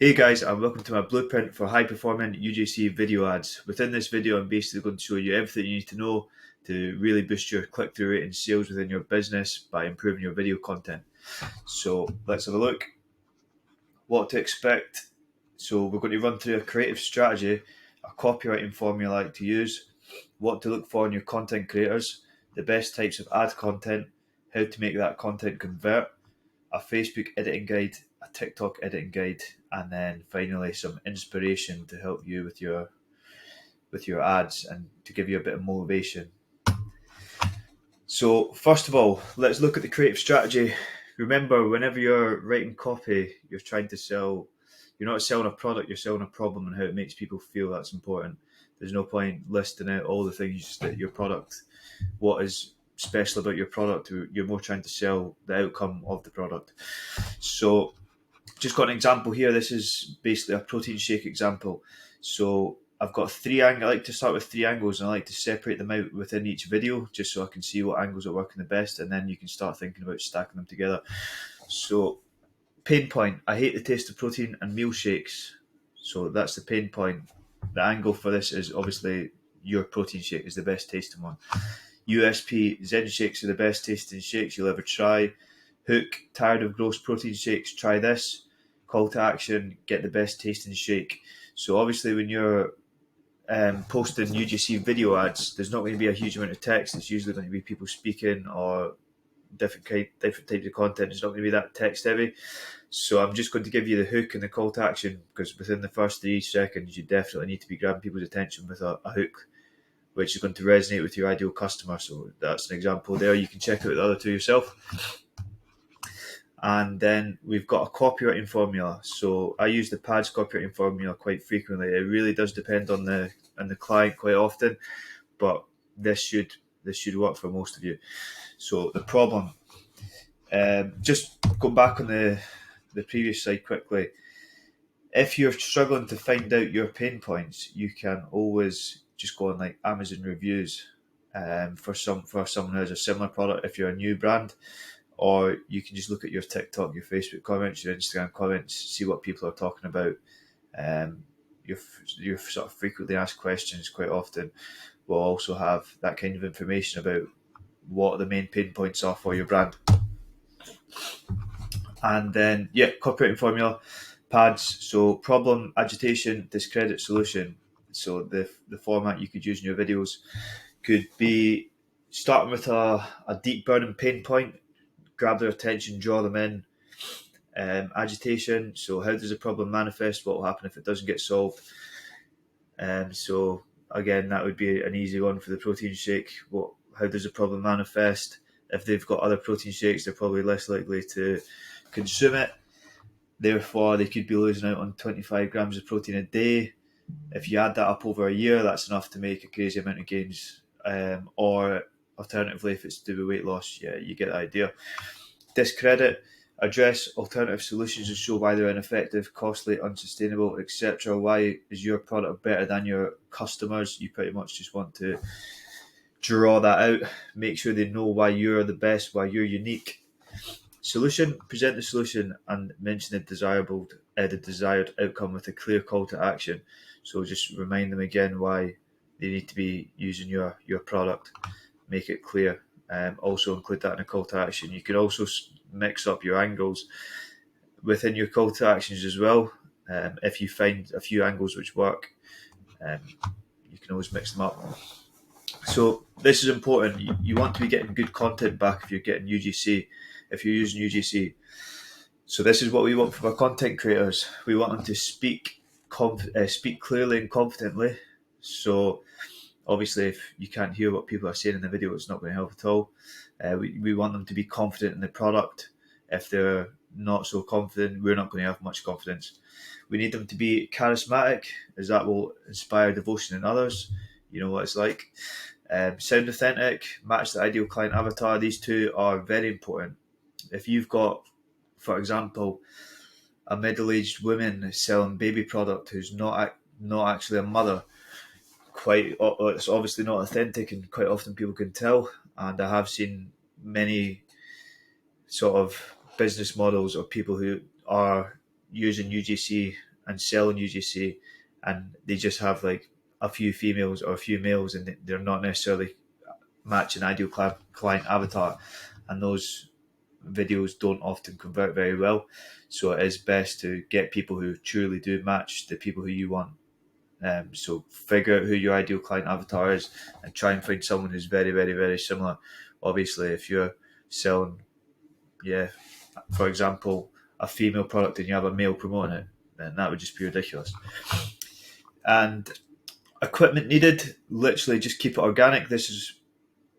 Hey guys, and welcome to my blueprint for high performing UGC video ads. Within this video, I'm basically going to show you everything you need to know to really boost your click-through rate and sales within your business by improving your video content. So let's have a look. What to expect. So we're going to run through a creative strategy, a copywriting formula I like to use, what to look for in your content creators, the best types of ad content, how to make that content convert, a Facebook editing guide, a TikTok editing guide, and then finally some inspiration to help you with your ads and to give you a bit of motivation. So first of all, let's look at the creative strategy. Remember, whenever you're writing copy, you're trying to sell. You're not selling a product, you're selling a problem and how it makes people feel. That's important. There's no point listing out all the things that your product, what is special about your product. You're more trying to sell the outcome of the product. So just got an example here. This is basically a protein shake example. So I've got three angles. I like to start with three angles and I like to separate them out within each video just so I can see what angles are working the best, and then you can start thinking about stacking them together. So pain point, I hate the taste of protein and meal shakes. So that's the pain point. The angle for this is obviously your protein shake is the best tasting one. USP, Zen shakes are the best tasting shakes you'll ever try. Hook, tired of gross protein shakes, try this. Call to action, get the best tasting shake. So obviously when you're posting UGC video ads, there's not going to be a huge amount of text. It's usually going to be people speaking or different types of content. It's not going to be that text heavy. So I'm just going to give you the hook and the call to action, because within the first 3 seconds, you definitely need to be grabbing people's attention with a hook, which is going to resonate with your ideal customer. So that's an example there. You can check out the other two yourself. And then we've got a copywriting formula. So I use the PADS copywriting formula quite frequently. It really does depend on the client quite often, but this should work for most of you. So the problem, just go back on the previous slide quickly. If you're struggling to find out your pain points, you can always just go on like Amazon reviews for someone who has a similar product if you're a new brand. Or you can just look at your TikTok, your Facebook comments, your Instagram comments, see what people are talking about. Your sort of frequently asked questions quite often will also have that kind of information about what the main pain points are for your brand. And then, copywriting formula, PADS. So problem, agitation, discredit, solution. So the format you could use in your videos could be starting with a deep burning pain point, grab their attention, draw them in. Agitation, so how does the problem manifest? What will happen if it doesn't get solved? So again, that would be an easy one for the protein shake. How does the problem manifest? If they've got other protein shakes, they're probably less likely to consume it. Therefore, they could be losing out on 25 grams of protein a day. If you add that up over a year, that's enough to make a crazy amount of gains. Or alternatively, if it's to do with weight loss, you get the idea. Discredit, address alternative solutions and show why they're ineffective, costly, unsustainable, etc. Why is your product better than your customers? You pretty much just want to draw that out, make sure they know why you're the best, why you're unique. Solution, present the solution and mention the desired outcome with a clear call to action. So just remind them again why they need to be using your product. Make it clear. Also include that in a call to action. You can also mix up your angles within your call to actions as well. If you find a few angles which work, you can always mix them up. So this is important. You want to be getting good content back if you're getting UGC, if you're using UGC. So this is what we want from our content creators. We want them to speak clearly and confidently. So obviously, if you can't hear what people are saying in the video, it's not going to help at all. We want them to be confident in the product. If they're not so confident, we're not going to have much confidence. We need them to be charismatic, as that will inspire devotion in others. You know what it's like. Sound authentic, match the ideal client avatar. These two are very important. If you've got, for example, a middle-aged woman selling baby product who's not actually a mother, it's obviously not authentic, and quite often people can tell. And I have seen many sort of business models of people who are using UGC and sell on UGC, and they just have like a few females or a few males, and they're not necessarily matching ideal client avatar, and those videos don't often convert very well. So it is best to get people who truly do match the people who you want. So figure out who your ideal client avatar is and try and find someone who's very, very, very similar. Obviously, if you're selling, for example, a female product and you have a male promoting it, then that would just be ridiculous. And equipment needed, literally just keep it organic. This is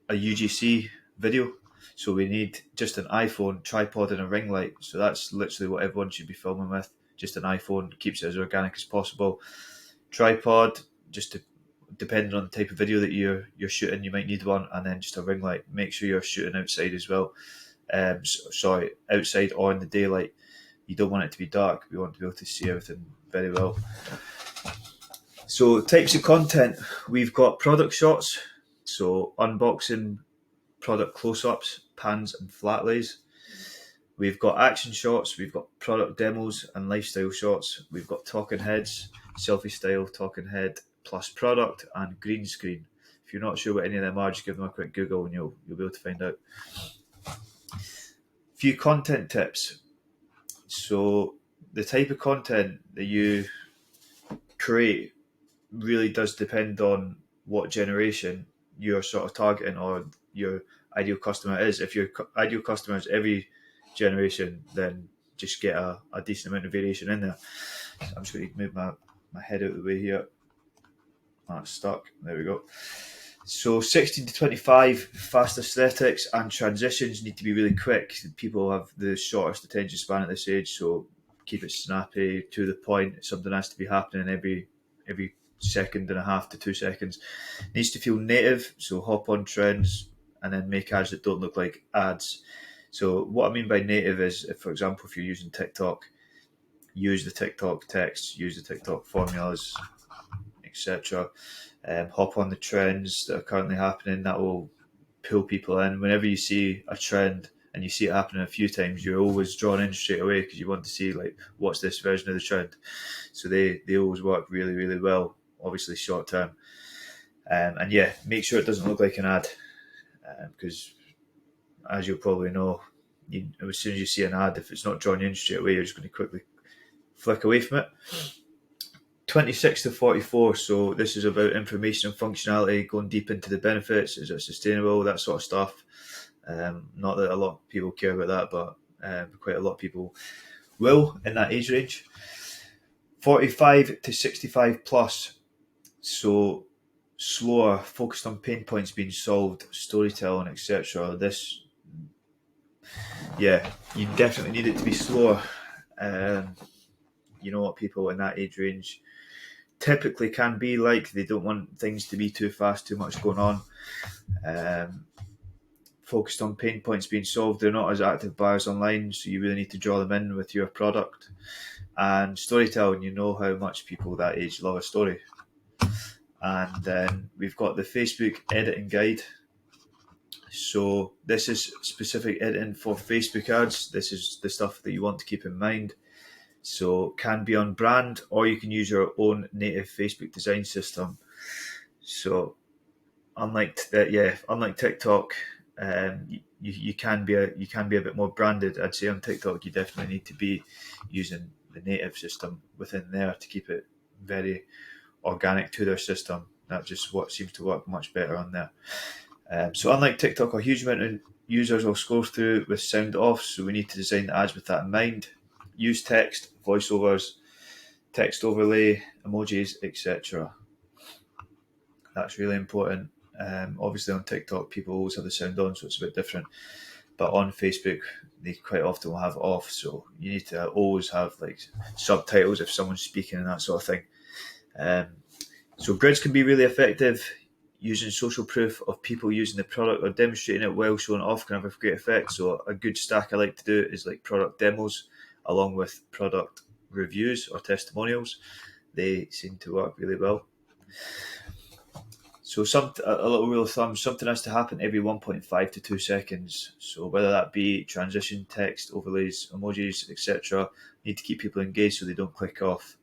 a UGC video, so we need just an iPhone, tripod and a ring light. So that's literally what everyone should be filming with. Just an iPhone, keeps it as organic as possible. Tripod, just depending on the type of video that you're shooting, you might need one, and then just a ring light. Make sure you're shooting outside as well. Outside or in the daylight. You don't want it to be dark. We want to be able to see everything very well. So types of content, we've got product shots, so unboxing, product close-ups, pans and flat lays. We've got action shots, we've got product demos and lifestyle shots. We've got talking heads, selfie style, talking head, plus product and green screen. If you're not sure what any of them are, just give them a quick Google and you'll be able to find out. Few content tips. So the type of content that you create really does depend on what generation you're sort of targeting or your ideal customer is. If your ideal customer is every generation, then just get a decent amount of variation in there. So I'm just going to move my head out of the way here. That's stuck. There we go. So 16 to 25, fast aesthetics and transitions need to be really quick. People have the shortest attention span at this age, so keep it snappy, to the point. Something has to be happening every second and a half to 2 seconds. It needs to feel native, so hop on trends and then make ads that don't look like ads. So what I mean by native is, for example, if you're using TikTok, use the TikTok text, use the TikTok formulas, etc. Hop on the trends that are currently happening. That will pull people in. Whenever you see a trend and you see it happening a few times, you're always drawn in straight away because you want to see like what's this version of the trend. So they always work really, really well. Obviously short term, and yeah, make sure it doesn't look like an ad, because as you'll probably know, as soon as you see an ad, if it's not drawing you in straight away, you're just going to quickly flick away from it. 26 to 44, so this is about information and functionality, going deep into the benefits. Is it sustainable? That sort of stuff. Not that a lot of people care about that, but quite a lot of people will in that age range. 45 to 65 plus, so slower, focused on pain points being solved, storytelling, etc. This, yeah, you definitely need it to be slower. You know what people in that age range typically can be like. They don't want things to be too fast, too much going on. Focused on pain points being solved. They're not as active buyers online, so you really need to draw them in with your product. And storytelling, you know how much people that age love a story. And then we've got the Facebook editing guide. So this is specific editing for Facebook ads. This is the stuff that you want to keep in mind. So can be on brand, or you can use your own native Facebook design system. So unlike TikTok, you can be a bit more branded. I'd say on TikTok you definitely need to be using the native system within there to keep it very organic to their system. That's just what seems to work much better on there. So unlike TikTok, a huge amount of users will scroll through with sound off, so we need to design the ads with that in mind. Use text, voiceovers, text overlay, emojis, etc. That's really important. Obviously on TikTok, people always have the sound on, so it's a bit different. But on Facebook, they quite often will have it off, so you need to always have like subtitles if someone's speaking and that sort of thing. So grids can be really effective. Using social proof of people using the product or demonstrating it while showing it off can have a great effect. So a good stack I like to do is like product demos along with product reviews or testimonials. They seem to work really well. So a little rule of thumb, something has to happen every 1.5 to 2 seconds. So whether that be transition, text, overlays, emojis, etc., need to keep people engaged so they don't click off.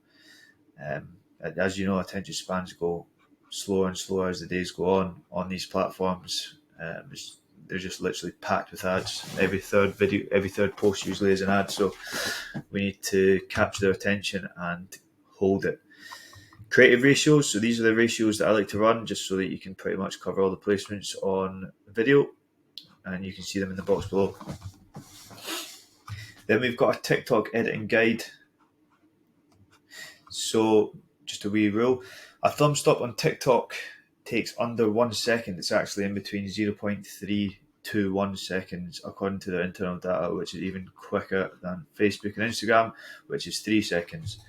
As you know, attention spans go slower and slower as the days go on these platforms. They're just literally packed with ads. Every third post usually is an ad. So we need to capture their attention and hold it. Creative ratios. So these are the ratios that I like to run, just so that you can pretty much cover all the placements on video, and you can see them in the box below. Then we've got a TikTok editing guide. So just a wee rule. A thumb stop on TikTok takes under 1 second. It's actually in between 0.3 to 1 seconds according to their internal data, which is even quicker than Facebook and Instagram, which is 3 seconds.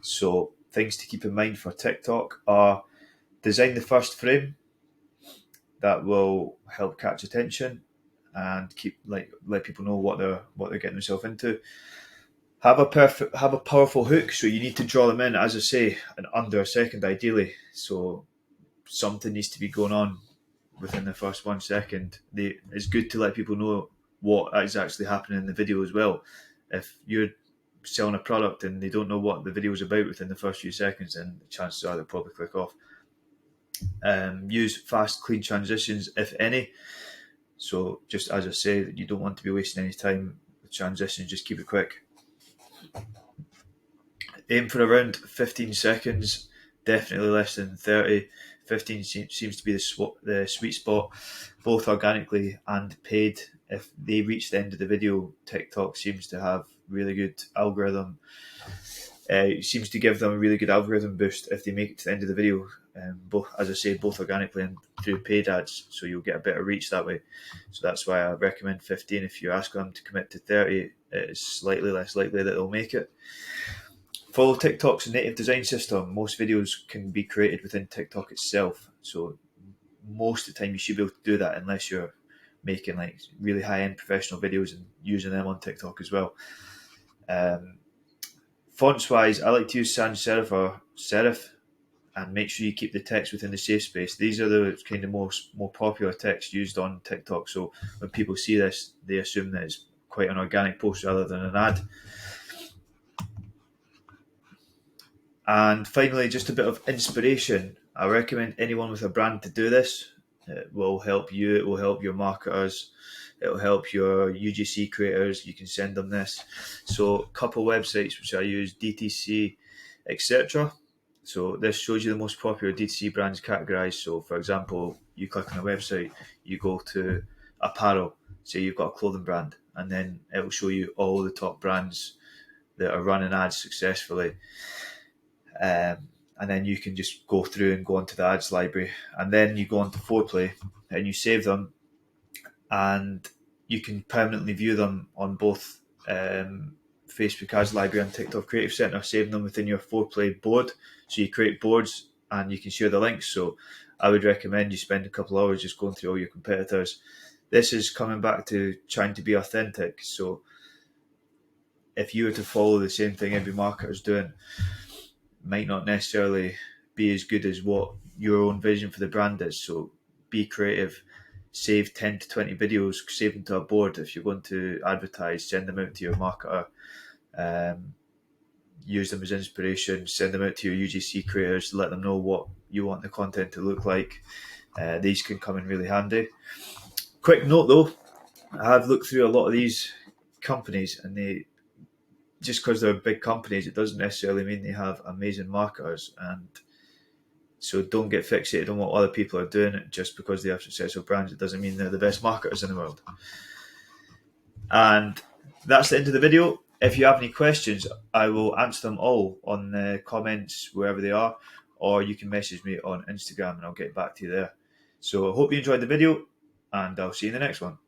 So things to keep in mind for TikTok are: design the first frame. That will help catch attention and let people know what they're getting themselves into. Have a powerful hook, so you need to draw them in, as I say, in under a second ideally. So something needs to be going on within the first 1 second. It's good to let people know what is actually happening in the video as well. If you're selling a product and they don't know what the video is about within the first few seconds, then the chances are they'll probably click off. Use fast, clean transitions, if any. So just as I say, you don't want to be wasting any time with transitions, just keep it quick. Aim for around 15 seconds, definitely less than 30. 15 seems to be the sweet spot, both organically and paid. If they reach the end of the video, TikTok seems to have really good algorithm. It seems to give them a really good algorithm boost if they make it to the end of the video, both, as I say, both organically and through paid ads, so you'll get a better reach that way. So that's why I recommend 15. If you ask them to commit to 30, it's slightly less likely that they'll make it. Follow TikTok's native design system. Most videos can be created within TikTok itself, so most of the time you should be able to do that, unless you're making like really high-end professional videos and using them on TikTok as well. Fonts wise, I like to use sans serif or serif, and make sure you keep the text within the safe space. These are the kind of more popular text used on TikTok, so when people see this, they assume that it's quite an organic post rather than an ad. And finally, just a bit of inspiration. I recommend anyone with a brand to do this. It will help you, it will help your marketers, it will help your UGC creators. You can send them this. So a couple websites which I use, DTC, etc. So this shows you the most popular DTC brands categorized. So for example, you click on a website, you go to apparel, say you've got a clothing brand, and then it will show you all the top brands that are running ads successfully. And then you can just go through and go onto the ads library, and then you go onto Foreplay and you save them, and you can permanently view them on both Facebook Ads Library and TikTok Creative Center, saving them within your Foreplay board. So you create boards and you can share the links. So I would recommend you spend a couple of hours just going through all your competitors. This is coming back to trying to be authentic. So if you were to follow the same thing every marketer is doing, might not necessarily be as good as what your own vision for the brand is. So be creative, save 10 to 20 videos, save them to a board. If you're going to advertise, send them out to your marketer, use them as inspiration, send them out to your UGC creators, let them know what you want the content to look like. These can come in really handy. Quick note though, I have looked through a lot of these companies, and they, just because they're big companies, it doesn't necessarily mean they have amazing marketers. And so don't get fixated on what other people are doing. Just because they have successful brands, it doesn't mean they're the best marketers in the world. And that's the end of the video. If you have any questions, I will answer them all on the comments, wherever they are, or you can message me on Instagram and I'll get back to you there. So I hope you enjoyed the video, and I'll see you in the next one.